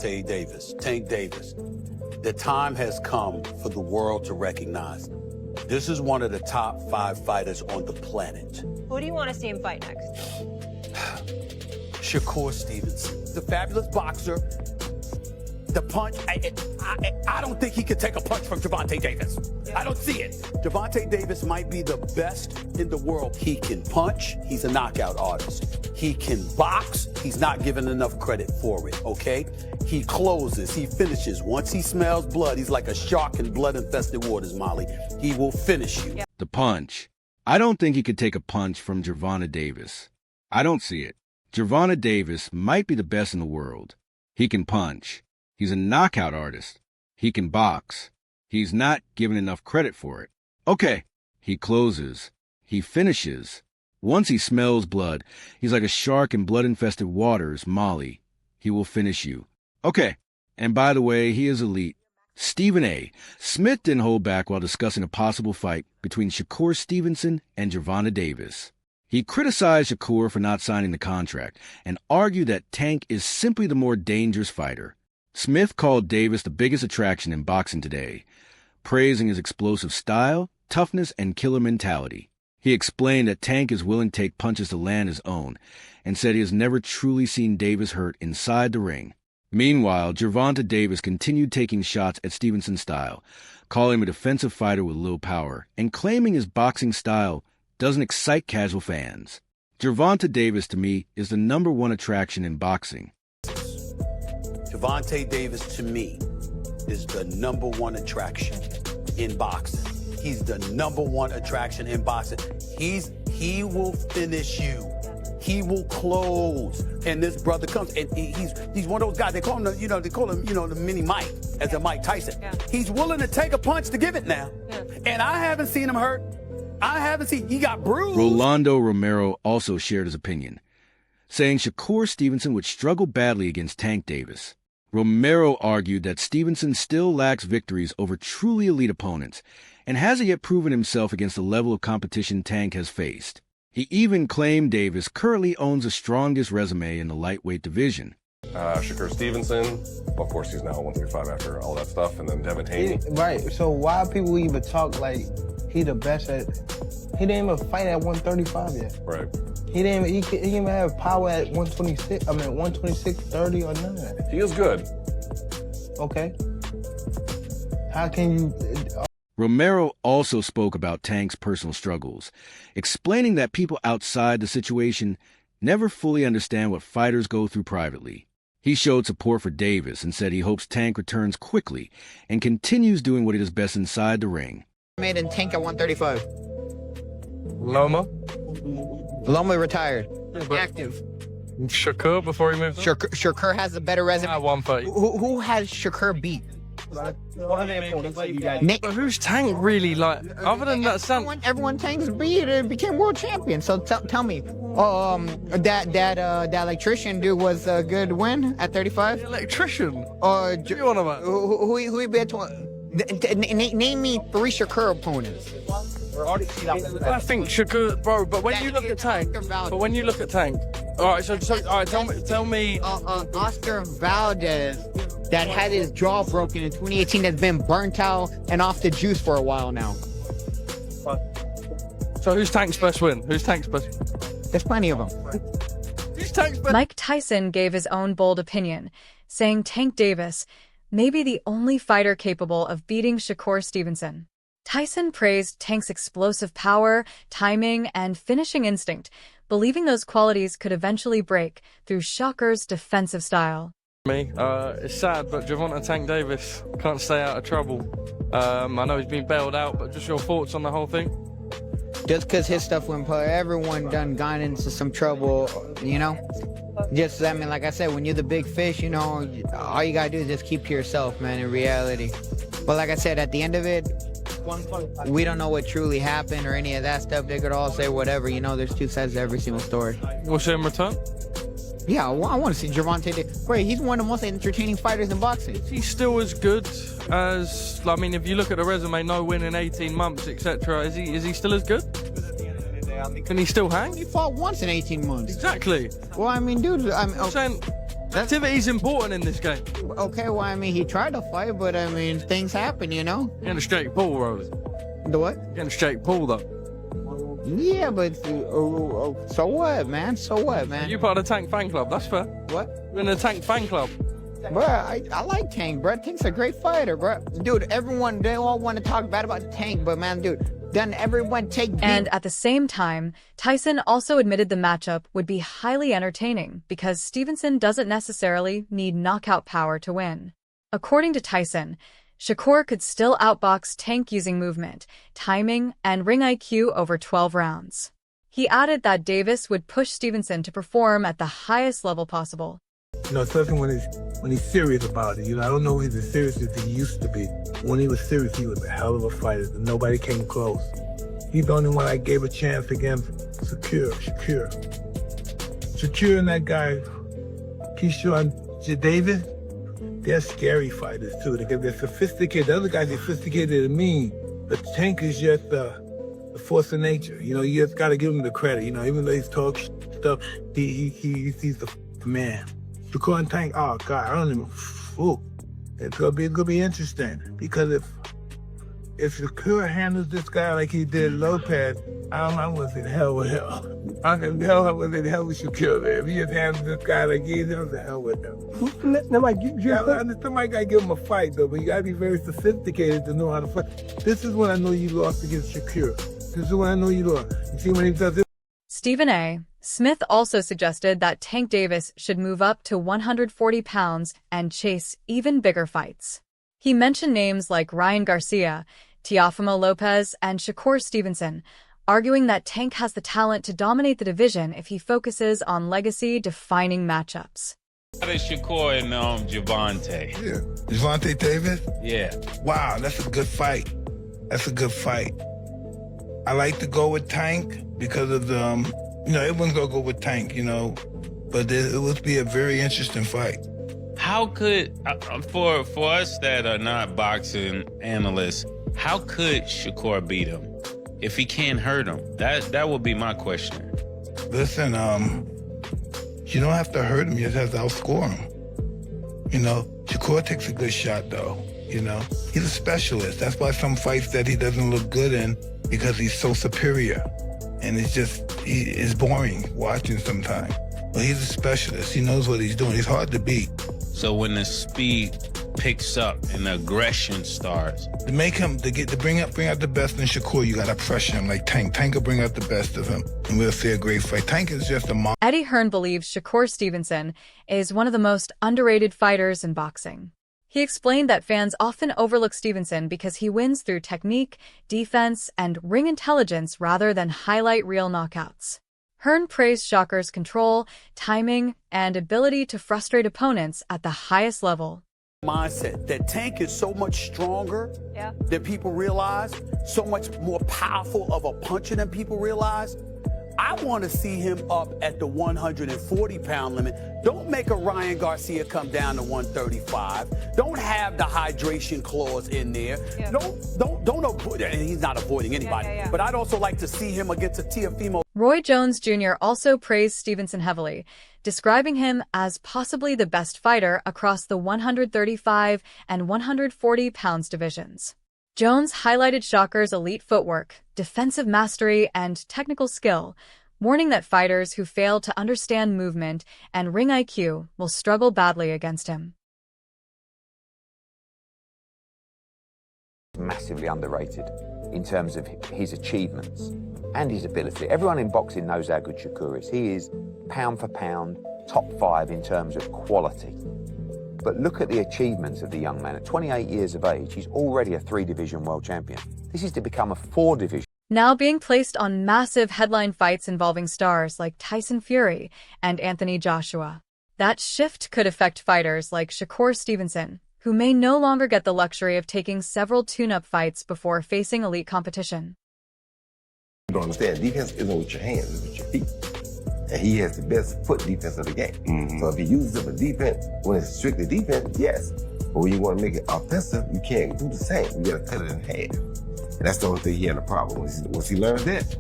Tank Davis, the time has come for the world to recognize this is one of the top 5 fighters on the planet. Who do you want to see him fight next? Shakur Stevenson, the fabulous boxer. The punch, I don't think he could take a punch from Gervonta Davis. I don't see it. Gervonta Davis might be the best in the world. He can punch. He's a knockout artist. He can box. He's not given enough credit for it, okay? He closes. He finishes. Once he smells blood, he's like a shark in blood-infested waters, Molly. He will finish you. The punch. I don't think he could take a punch from Gervonta Davis. I don't see it. Gervonta Davis might be the best in the world. He can punch. He's a knockout artist. He can box. He's not given enough credit for it. Okay. He closes. He finishes. Once he smells blood, he's like a shark in blood-infested waters, Molly. He will finish you. Okay. And by the way, he is elite. Stephen A. Smith didn't hold back while discussing a possible fight between Shakur Stevenson and Gervonta Davis. He criticized Shakur for not signing the contract and argued that Tank is simply the more dangerous fighter. Smith called Davis the biggest attraction in boxing today, praising his explosive style, toughness, and killer mentality. He explained that Tank is willing to take punches to land his own and said he has never truly seen Davis hurt inside the ring. Meanwhile, Gervonta Davis continued taking shots at Stevenson's style, calling him a defensive fighter with low power and claiming his boxing style doesn't excite casual fans. Gervonta Davis, to me, is the #1 attraction in boxing. Gervonta Davis, to me, is the #1 attraction in boxing. He's the #1 attraction in boxing. He will finish you. He will close. And this brother comes, and he's one of those guys. They call him the mini Mike, as a Mike Tyson. Yeah. He's willing to take a punch to give it now. Yeah. And I haven't seen him hurt. He got bruised. Rolando Romero also shared his opinion, saying Shakur Stevenson would struggle badly against Tank Davis. Romero argued that Stevenson still lacks victories over truly elite opponents and hasn't yet proven himself against the level of competition Tank has faced. He even claimed Davis currently owns the strongest resume in the lightweight division. Shakur Stevenson, of course he's now 135 after all that stuff, and then Devin Haney. Right, so why people even talk like he the best at, he didn't even fight at 135 yet. Right. He didn't even have power at 126, 126.30 or none of that. He is good. Okay. How can you... Romero also spoke about Tank's personal struggles, explaining that people outside the situation never fully understand what fighters go through privately. He showed support for Davis and said he hopes Tank returns quickly and continues doing what he does best inside the ring. Made in Tank at 135. Loma retired. Active. Shakur before he moved on? Shakur has a better resume. At 130. Who has Shakur beat? But who's Tank really like? Other than that, everyone Tank's beat and became world champion. So tell me, that electrician dude was a good win at 35. Electrician? You want about? Who he beat? Name me 3 Shakur opponents. I think Shakur, bro. But when you look at Tank, all right. So all right. Tell me. Oscar Valdez, that had his jaw broken in 2018, has been burnt out and off the juice for a while now. So who's Tank's best win? There's plenty of them. Who's Tank's best? Mike Tyson gave his own bold opinion, saying Tank Davis may be the only fighter capable of beating Shakur Stevenson. Tyson praised Tank's explosive power, timing, and finishing instinct, believing those qualities could eventually break through Shakur's defensive style. It's sad, but Gervonta Tank Davis can't stay out of trouble. I know he's been bailed out, but just your thoughts on the whole thing? Just because his stuff went public, everyone done gone into some trouble, you know? Just, I mean, like I said, when you're the big fish, you know, all you gotta do is just keep to yourself, man, in reality. But like I said, at the end of it, we don't know what truly happened or any of that stuff. They could all say whatever, you know, there's 2 sides to every single story. We'll see him return? Yeah, I want to see Gervonta Davis. Wait, he's one of the most entertaining fighters in boxing. Is he still as good as, I mean, if you look at the resume, no win in 18 months, etc., is he still as good? Can he still hang? He fought once in 18 months. Exactly. Well, I mean, dude, I'm saying, Activity's important in this game. Okay, well, I mean, he tried to fight, but I mean, things happen, you know? Getting a straight pull, Rolly. The what? Getting a straight pull, though. Yeah, but so what, man? So what, man? You part of the Tank fan club, that's fair. What? You're in the Tank fan club. Bruh, I like Tank, bruh. Tank's a great fighter, bruh. Dude, everyone, they all want to talk bad about Tank, but man, dude, doesn't everyone take beat? And at the same time, Tyson also admitted the matchup would be highly entertaining because Stevenson doesn't necessarily need knockout power to win. According to Tyson, Shakur could still outbox Tank using movement, timing, and ring IQ over 12 rounds. He added that Davis would push Stevenson to perform at the highest level possible. You know, especially when he's serious about it. You know, I don't know if he's as serious as he used to be. When he was serious, he was a hell of a fighter. Nobody came close. He's the only one I gave a chance against. Shakur and that guy, Keyshawn Davis, they're scary fighters too. They're sophisticated. The other guys are sophisticated and mean. But Tank is just the force of nature. You know, you just got to give him the credit. You know, even though he's talk stuff, he's the man. Shakur and Tank, oh God, I don't even. Ooh, it's gonna be interesting because if Shakur handles this guy like he did Lopez, I was in hell with him. I was in hell with Shakur. Man. If he just handles this guy like he did, I was in hell with him. Somebody gotta give him a fight though, but you gotta be very sophisticated to know how to fight. This is when I know you lost against Shakur. This is when I know you lost. You see when he does this. Stephen A. Smith also suggested that Tank Davis should move up to 140 pounds and chase even bigger fights. He mentioned names like Ryan Garcia, Teofimo Lopez, and Shakur Stevenson, arguing that Tank has the talent to dominate the division if he focuses on legacy-defining matchups. How is Shakur and Gervonta? Yeah. Gervonta Davis? Yeah. Wow, that's a good fight. That's a good fight. I like to go with Tank because of the, you know, everyone's gonna go with Tank, you know, but it would be a very interesting fight. How could, for us that are not boxing analysts, how could Shakur beat him if he can't hurt him? That would be my question. Listen, you don't have to hurt him, you just have to outscore him. You know, Shakur takes a good shot though, you know. He's a specialist. That's why some fights that he doesn't look good in, because he's so superior. And it's boring watching sometimes. But he's a specialist. He knows what he's doing. He's hard to beat. So when the speed picks up and the aggression starts, To bring out the best in Shakur, you gotta pressure him like Tank. Tank will bring out the best of him, and we'll see a great fight. Tank is just a monster. Eddie Hearn believes Shakur Stevenson is one of the most underrated fighters in boxing. He explained that fans often overlook Stevenson because he wins through technique, defense, and ring intelligence rather than highlight real knockouts. Hearn praised Shakur's control, timing, and ability to frustrate opponents at the highest level. Mindset that Tank is so much stronger than people realize, so much more powerful of a puncher than people realize. I want to see him up at the 140-pound limit. Don't make a Ryan Garcia come down to 135. Don't have the hydration clause in there. Yeah. Don't avoid it. And he's not avoiding anybody. But I'd also like to see him against a Teofimo. Roy Jones Jr. also praised Stevenson heavily, describing him as possibly the best fighter across the 135 and 140 pounds divisions. Jones highlighted Shakur's elite footwork, defensive mastery, and technical skill, warning that fighters who fail to understand movement and ring IQ will struggle badly against him. Massively underrated in terms of his achievements and his ability. Everyone in boxing knows how good Shakur is. He is pound for pound, top 5 in terms of quality. But look at the achievements of the young man. At 28 years of age, he's already a 3-division world champion. This is to become a 4-division. Now being placed on massive headline fights involving stars like Tyson Fury and Anthony Joshua. That shift could affect fighters like Shakur Stevenson, who may no longer get the luxury of taking several tune-up fights before facing elite competition. You don't understand, defense isn't with your hands, it's with your feet. And he has the best foot defense of the game. Mm-hmm. So if he uses it for defense, when it's strictly defense, yes. But when you want to make it offensive, you can't do the same. You got to cut it in half. And that's the only thing he had a problem with. Once he learns that,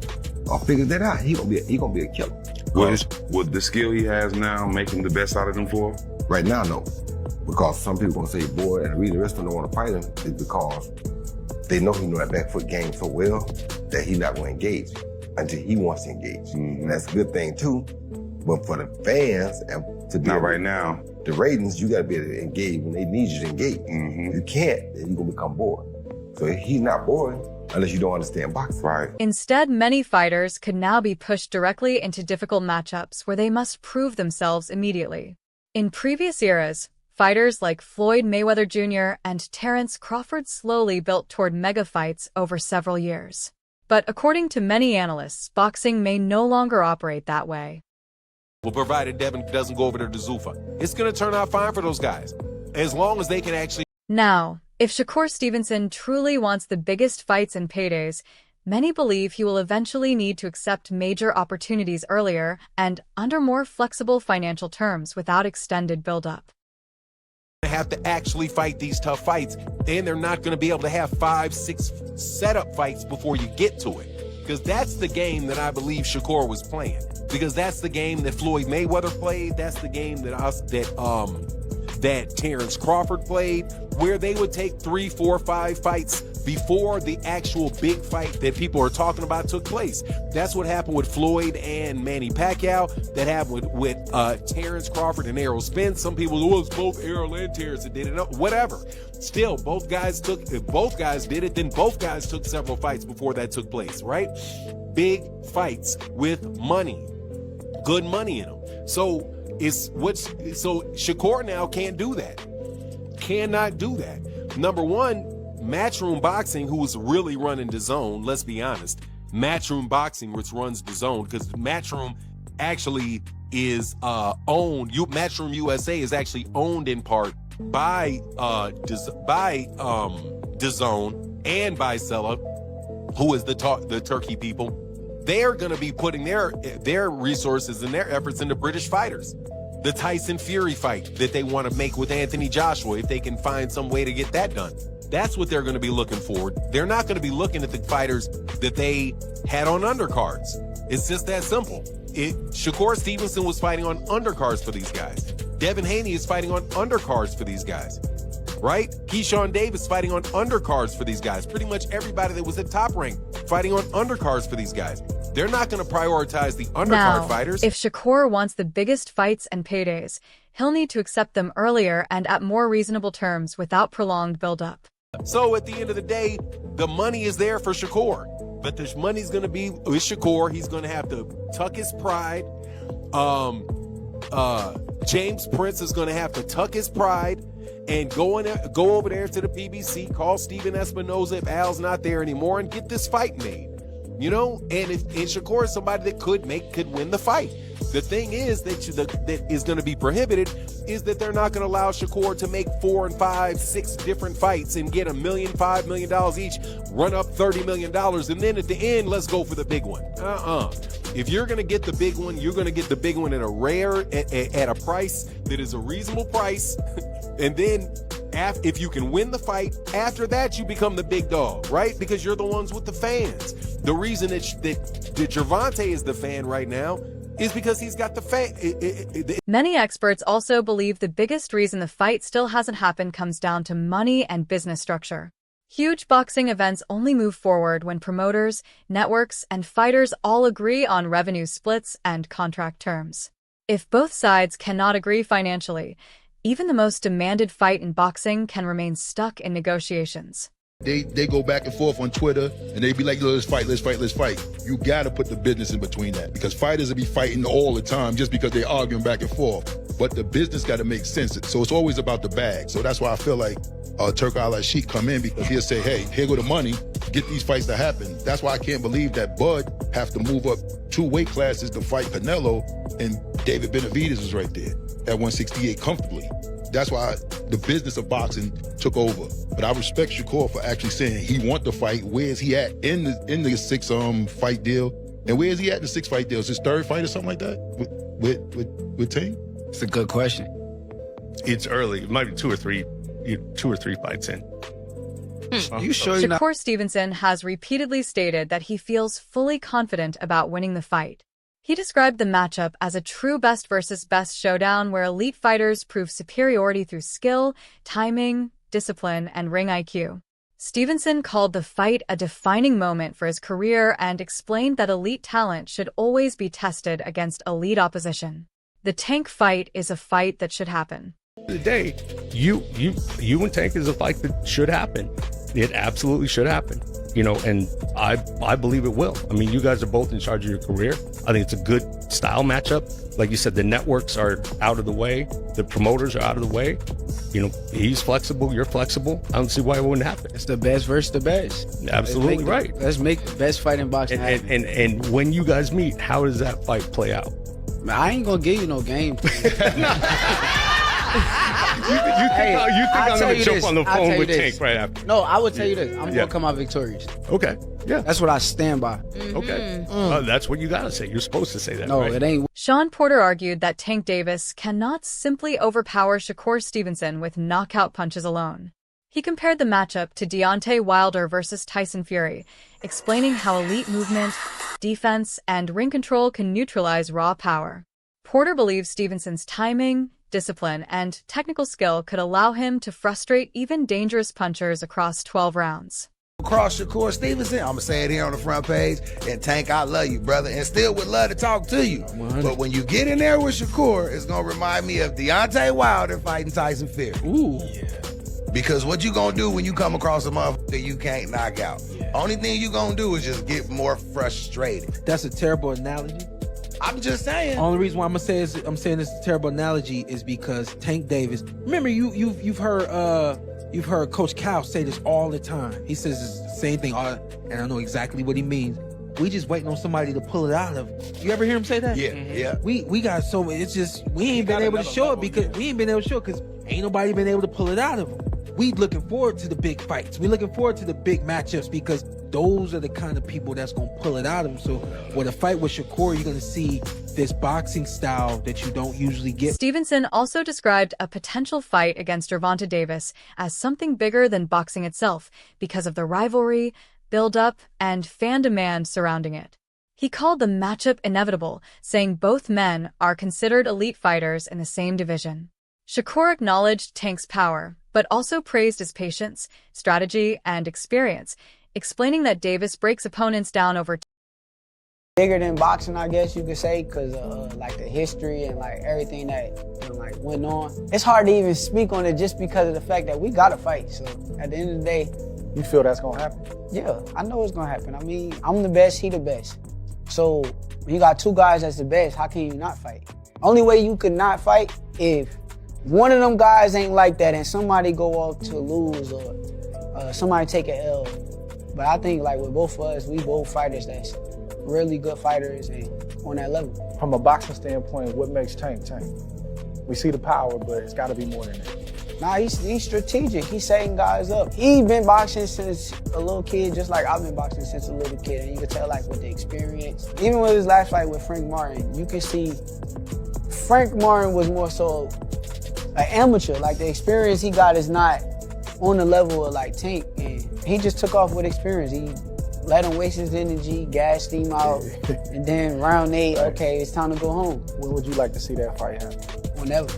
or figures that out, he gonna be a killer. Would the skill he has now make him the best out of them four? Right now, no. Because some people gonna say, boy, and the reason the rest of them don't want to fight him is because they know he know that back foot game so well that he's not gonna engage until he wants to engage. And that's a good thing too. But for the fans and to be not right now, the ratings, you gotta be able to engage when they need you to engage. If you can't, then you're gonna become bored. So he's not boring unless you don't understand boxing. Right. Instead, many fighters could now be pushed directly into difficult matchups where they must prove themselves immediately. In previous eras, fighters like Floyd Mayweather Jr. and Terence Crawford slowly built toward mega fights over several years. But according to many analysts, boxing may no longer operate that way. Well, provided Devin doesn't go over to the Zuffa, it's going to turn out fine for those guys, as long as they can actually. Now, if Shakur Stevenson truly wants the biggest fights and paydays, many believe he will eventually need to accept major opportunities earlier and under more flexible financial terms without extended buildup. Have to actually fight these tough fights, and they're not going to be able to have 5, 6 setup fights before you get to it. Because that's the game that I believe Shakur was playing. Because that's the game that Floyd Mayweather played. That's the game that Terence Crawford played, where they would take 3, 4, 5 fights before the actual big fight that people are talking about took place. That's what happened with Floyd and Manny Pacquiao. That happened with Terence Crawford and Errol Spence. Some people, it was both Errol and Terence that did it. No, whatever. Still, if both guys did it, then both guys took several fights before that took place, right? Big fights with money, good money in them. So Shakur now can't do that. Cannot do that. Number one, Matchroom Boxing, who was really running DAZN, let's be honest. Matchroom Boxing, which runs DAZN, because Matchroom actually is owned. Matchroom USA is actually owned in part by DAZN and by Sella, who is the Turkey people. They're going to be putting their resources and their efforts into British fighters. The Tyson Fury fight that they want to make with Anthony Joshua, if they can find some way to get that done. That's what they're going to be looking for. They're not going to be looking at the fighters that they had on undercards. It's just that simple. Shakur Stevenson was fighting on undercards for these guys. Devin Haney is fighting on undercards for these guys, right? Keyshawn Davis fighting on undercards for these guys. Pretty much everybody that was at top rank fighting on undercards for these guys. They're not going to prioritize the undercard fighters. If Shakur wants the biggest fights and paydays, he'll need to accept them earlier and at more reasonable terms without prolonged buildup. So at the end of the day, the money is there for Shakur. But the money's going to be with Shakur. He's going to have to tuck his pride. James Prince is going to have to tuck his pride and go over there to the PBC, call Steven Espinoza if Al's not there anymore, and get this fight made. You know, and Shakur is somebody that could win the fight. The thing is that is going to be prohibited is that they're not going to allow Shakur to make 4 and 5, 6 different fights and get $1 million, $5 million each, run up $30 million, and then at the end, let's go for the big one. If you're going to get the big one, you're going to get the big one at a price that is a reasonable price, and then if you can win the fight, after that you become the big dog, right? Because you're the ones with the fans. The reason that Gervonta is the fan right now is because he's got the fan. Many experts also believe the biggest reason the fight still hasn't happened comes down to money and business structure. Huge boxing events only move forward when promoters, networks, and fighters all agree on revenue splits and contract terms. If both sides cannot agree financially, even the most demanded fight in boxing can remain stuck in negotiations. They go back and forth on Twitter, and they be like, let's fight. You gotta put the business in between that, because fighters will be fighting all the time just because they're arguing back and forth. But the business gotta make sense. So it's always about the bag. So that's why I feel like Turk Al-Sheikh come in, because he'll say, hey, here go the money, get these fights to happen. That's why I can't believe that Bud have to move up 2 weight classes to fight Canelo, and David Benavidez was right there at 168 comfortably. That's why the business of boxing took over. But I respect Shakur for actually saying he want the fight. Where is he at in the 6 fight deal? And where is he at in the 6 fight deal? Is his 3rd fight or something like that with Tank? It's a good question. It's early. It might be 2 or 3 fights in. You sure you're not? Shakur Stevenson has repeatedly stated that he feels fully confident about winning the fight. He described the matchup as a true best versus best showdown where elite fighters prove superiority through skill, timing, discipline, and ring IQ. Stevenson called the fight a defining moment for his career and explained that elite talent should always be tested against elite opposition. The Tank fight is a fight that should happen. The day, you and Tank is a fight that should happen. It absolutely should happen. And I believe it will. I mean, you guys are both in charge of your career. I think it's a good style matchup. Like you said, the networks are out of the way. The promoters are out of the way. He's flexible. You're flexible. I don't see why it wouldn't happen. It's the best versus the best. Absolutely right. Let's make the best fight in boxing happen. And when you guys meet, how does that fight play out? Man, I ain't gonna give you no game. You think I'm going to jump on the phone with Tank right after? No, I would tell you this. I'm going to come out victorious. Okay. Yeah. That's what I stand by. Okay. That's what you got to say. You're supposed to say that, No, right? it ain't. Shawn Porter argued that Tank Davis cannot simply overpower Shakur Stevenson with knockout punches alone. He compared the matchup to Deontay Wilder versus Tyson Fury, explaining how elite movement, defense, and ring control can neutralize raw power. Porter believes Stevenson's timing, discipline, and technical skill could allow him to frustrate even dangerous punchers across 12 rounds. Across Shakur Stevenson, I'm going to say it here on the front page, and Tank, I love you, brother, and still would love to talk to you. 100. But when you get in there with Shakur, it's going to remind me of Deontay Wilder fighting Tyson Fury. Ooh. Yeah. Because what you going to do when you come across a motherfucker you can't knock out? Yeah. Only thing you going to do is just get more frustrated. That's a terrible analogy. I'm just saying. Only reason why I'm saying this is a terrible analogy is because Tank Davis. Remember, you've heard Coach Cal say this all the time. He says the same thing, and I know exactly what he means. We just waiting on somebody to pull it out of him. You ever hear him say that? Yeah, yeah. We got so it's just we ain't been able to show it because ain't nobody been able to pull it out of him. We looking forward to the big fights. We looking forward to the big matchups because those are the kind of people that's going to pull it out of him. So with a fight with Shakur, you're going to see this boxing style that you don't usually get. Stevenson also described a potential fight against Gervonta Davis as something bigger than boxing itself because of the rivalry, build-up, and fan demand surrounding it. He called the matchup inevitable, saying both men are considered elite fighters in the same division. Shakur acknowledged Tank's power, but also praised his patience, strategy, and experience, explaining that Davis breaks opponents down over bigger than boxing, I guess you could say, because like the history and like everything that went on. It's hard to even speak on it just because of the fact that we got to fight. So at the end of the day, you feel that's gonna happen? Yeah, I know it's gonna happen. I mean, I'm the best, he the best. So when you got two guys that's the best, how can you not fight? Only way you could not fight if one of them guys ain't like that and somebody go off to lose or somebody take an L. But I think like with both of us, we both fighters that's really good fighters and on that level. From a boxing standpoint, what makes Tank Tank? We see the power, but it's gotta be more than that. Nah, he's strategic. He's setting guys up. He's been boxing since a little kid, just like I've been boxing since a little kid. And you can tell like with the experience. Even with his last fight with Frank Martin, you can see Frank Martin was more so an amateur. Like the experience he got is not on the level of like Tank. And he just took off with experience. He let him waste his energy, gassed him out, and then round 8, okay, it's time to go home. When would you like to see that fight happen? Whenever.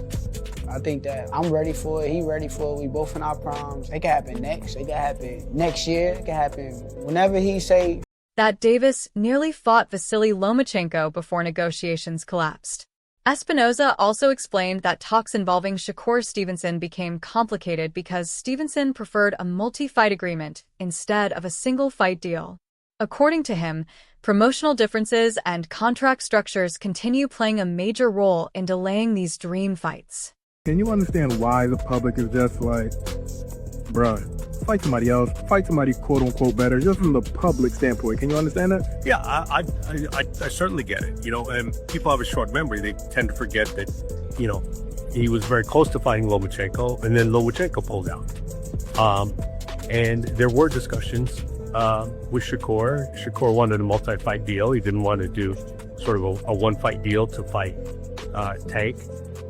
I think that I'm ready for it, he ready for it, we both in our primes. It can happen next, it can happen next year, it can happen whenever he say. That Davis nearly fought Vasily Lomachenko before negotiations collapsed. Espinoza also explained that talks involving Shakur Stevenson became complicated because Stevenson preferred a multi-fight agreement instead of a single-fight deal. According to him, promotional differences and contract structures continue playing a major role in delaying these dream fights. Can you understand why the public is just like, bruh, fight somebody else, fight somebody quote-unquote better, just from the public standpoint? Can you understand that? Yeah, I certainly get it. And people have a short memory. They tend to forget that, he was very close to fighting Lomachenko, and then Lomachenko pulled out. And there were discussions with Shakur. Shakur wanted a multi-fight deal. He didn't want to do sort of a one-fight deal to fight Tank.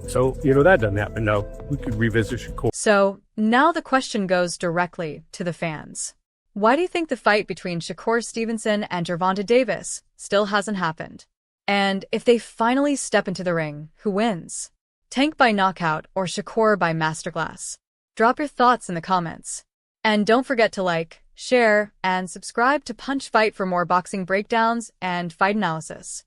So, that doesn't happen. No, we could revisit Shakur. So, now the question goes directly to the fans. Why do you think the fight between Shakur Stevenson and Gervonta Davis still hasn't happened? And if they finally step into the ring, who wins? Tank by knockout or Shakur by masterclass? Drop your thoughts in the comments. And don't forget to like, share, and subscribe to Punch Fight for more boxing breakdowns and fight analysis.